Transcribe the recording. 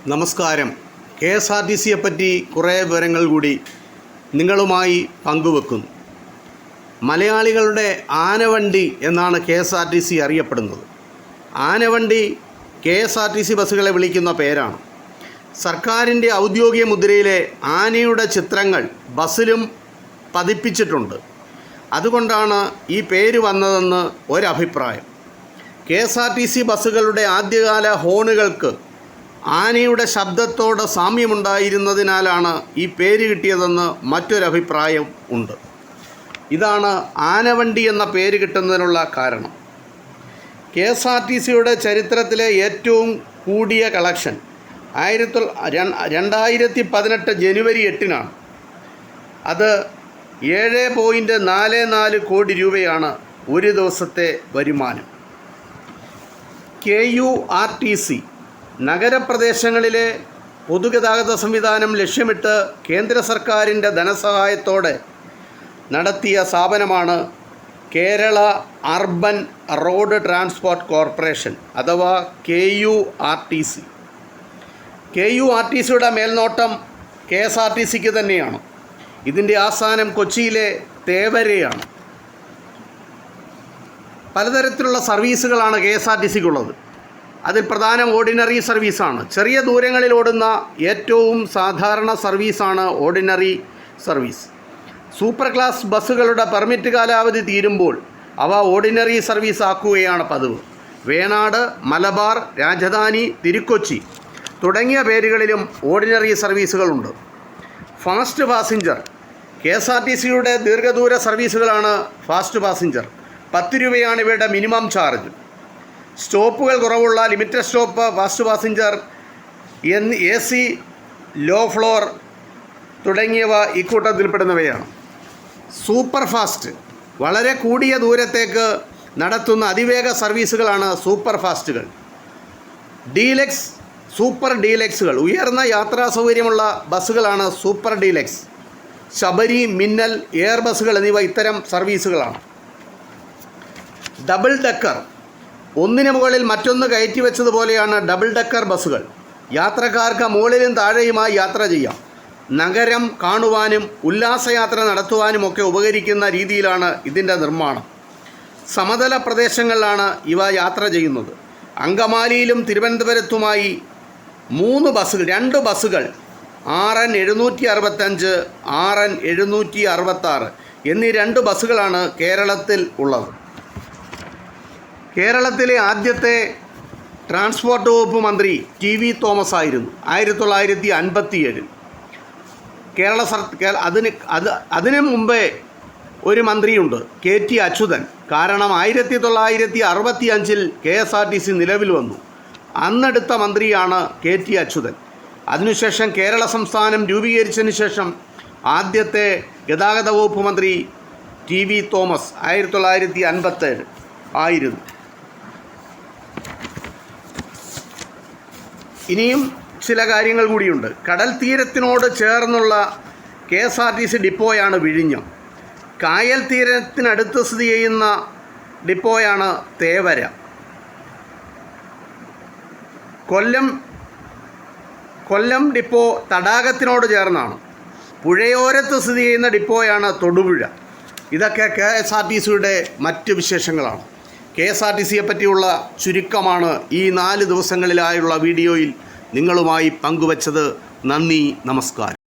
നമസ്കാരം. KSRTCയെ പറ്റി കുറേ വിവരങ്ങൾ കൂടി നിങ്ങളുമായി പങ്കുവെക്കുന്നു. മലയാളികളുടെ ആനവണ്ടി എന്നാണ് KSRTC അറിയപ്പെടുന്നത്. ആനവണ്ടി KSRTC ബസ്സുകളെ വിളിക്കുന്ന പേരാണ്. സർക്കാരിൻ്റെ ഔദ്യോഗിക മുദ്രയിലെ ആനയുടെ ചിത്രങ്ങൾ ബസ്സിലും പതിപ്പിച്ചിട്ടുണ്ട്. അതുകൊണ്ടാണ് ഈ പേര് വന്നതെന്ന് ഒരഭിപ്രായം. KSRTC ബസ്സുകളുടെ ആദ്യകാല ഹോണുകൾക്ക് ആനയുടെ ശബ്ദത്തോട് സാമ്യമുണ്ടായിരുന്നതിനാലാണ് ഈ പേര് കിട്ടിയതെന്ന് മറ്റൊരഭിപ്രായം ഉണ്ട്. ഇതാണ് ആനവണ്ടി എന്ന പേര് കിട്ടുന്നതിനുള്ള കാരണം. KSRTCയുടെ ചരിത്രത്തിലെ ഏറ്റവും കൂടിയ കളക്ഷൻ 2018 ജനുവരി 8-നാണ്. അത് 7.44 കോടി രൂപയാണ് ഒരു ദിവസത്തെ വരുമാനം. KURTC നഗരപ്രദേശങ്ങളിലെ പൊതുഗതാഗത സംവിധാനം ലക്ഷ്യമിട്ട് കേന്ദ്ര സർക്കാരിൻ്റെ ധനസഹായത്തോടെ നടത്തിയ സ്ഥാപനമാണ് Kerala urban road transport corporation അഥവാ KURTC. KURTCയുടെ മേൽനോട്ടം KSRTCക്ക് തന്നെയാണ്. ഇതിൻ്റെ ആസ്ഥാനം കൊച്ചിയിലെ തേവരയാണ്. പലതരത്തിലുള്ള സർവീസുകളാണ് KSRTCക്കുള്ളത്. അതിൽ പ്രധാനം ഓർഡിനറി സർവീസാണ്. ചെറിയ ദൂരങ്ങളിൽ ഓടുന്ന ഏറ്റവും സാധാരണ സർവീസാണ് ഓർഡിനറി സർവീസ്. സൂപ്പർ ക്ലാസ് ബസ്സുകളുടെ പെർമിറ്റ് കാലാവധി തീരുമ്പോൾ അവ ഓർഡിനറി സർവീസ് ആക്കുകയാണ് പതിവ്. വേണാട്, മലബാർ, രാജധാനി, തിരുക്കൊച്ചി തുടങ്ങിയ പേരുകളിലും ഓർഡിനറി സർവീസുകളുണ്ട്. ഫാസ്റ്റ് പാസഞ്ചർ KSRTCയുടെ ദീർഘദൂര സർവീസുകളാണ് ഫാസ്റ്റ് പാസഞ്ചർ. 10 രൂപയാണ് ഇവയുടെ മിനിമം ചാർജ്. സ്റ്റോപ്പുകൾ കുറവുള്ള limited stop fast passenger, AC, low floor തുടങ്ങിയവ ഇക്കൂട്ടത്തിൽപ്പെടുന്നവയാണ്. സൂപ്പർ ഫാസ്റ്റ് വളരെ കൂടിയ ദൂരത്തേക്ക് നടത്തുന്ന അതിവേഗ സർവീസുകളാണ് സൂപ്പർ ഫാസ്റ്റുകൾ. ഡീലക്സ്, സൂപ്പർ ഡീലക്സുകൾ ഉയർന്ന യാത്രാ സൗകര്യമുള്ള ബസ്സുകളാണ് സൂപ്പർ ഡീലക്സ്. ശബരി, മിന്നൽ, എയർ ബസ്സുകൾ എന്നിവ ഇത്തരം സർവീസുകളാണ്. ഡബിൾ ഡെക്കർ ഒന്നിന് മുകളിൽ മറ്റൊന്ന് കയറ്റി വെച്ചതുപോലെയാണ് ഡബിൾ ഡെക്കർ ബസ്സുകൾ. യാത്രക്കാർക്ക് മുകളിലും താഴെയുമായി യാത്ര ചെയ്യാം. നഗരം കാണുവാനും ഉല്ലാസയാത്ര നടത്തുവാനുമൊക്കെ ഉപകരിക്കുന്ന രീതിയിലാണ് ഇതിൻ്റെ നിർമ്മാണം. സമതല പ്രദേശങ്ങളിലാണ് ഇവ യാത്ര ചെയ്യുന്നത്. അങ്കമാലിയിലും തിരുവനന്തപുരത്തുമായി 2 ബസ്സുകൾ RN 765, RN 766 എന്നീ 2 ബസ്സുകളാണ് കേരളത്തിൽ ഉള്ളത്. കേരളത്തിലെ ആദ്യത്തെ ട്രാൻസ്പോർട്ട് വകുപ്പ് മന്ത്രി TV തോമസ് ആയിരുന്നു 1957. അതിനു മുമ്പേ ഒരു മന്ത്രിയുണ്ട്, KT അച്യുതൻ. കാരണം 1965 KSRTC നിലവിൽ വന്നു. അന്നെടുത്ത മന്ത്രിയാണ് KT അച്യുതൻ. അതിനുശേഷം കേരള സംസ്ഥാനം രൂപീകരിച്ചതിന് ശേഷം ആദ്യത്തെ ഗതാഗത വകുപ്പ് മന്ത്രി TV തോമസ് 1957 ആയിരുന്നു. ഇനിയും ചില കാര്യങ്ങൾ കൂടിയുണ്ട്. കടൽ തീരത്തിനോട് ചേർന്നുള്ള KSRTC ഡിപ്പോയാണ് വിഴിഞ്ഞം. കായൽ തീരത്തിനടുത്ത് സ്ഥിതി ചെയ്യുന്ന ഡിപ്പോയാണ് തേവര. കൊല്ലം ഡിപ്പോ തടാകത്തിനോട് ചേർന്നാണ്. പുഴയോരത്ത് സ്ഥിതി ചെയ്യുന്ന ഡിപ്പോയാണ് തൊടുപുഴ. ഇതൊക്കെ KSRTCയുടെ മറ്റ് വിശേഷങ്ങളാണ്. KSRTCയെ പറ്റിയുള്ള ചുരുക്കമാണ് ഈ 4 ദിവസങ്ങളിലായുള്ള വീഡിയോയിൽ നിങ്ങളുമായി പങ്കുവച്ചത്. നന്ദി, നമസ്കാരം.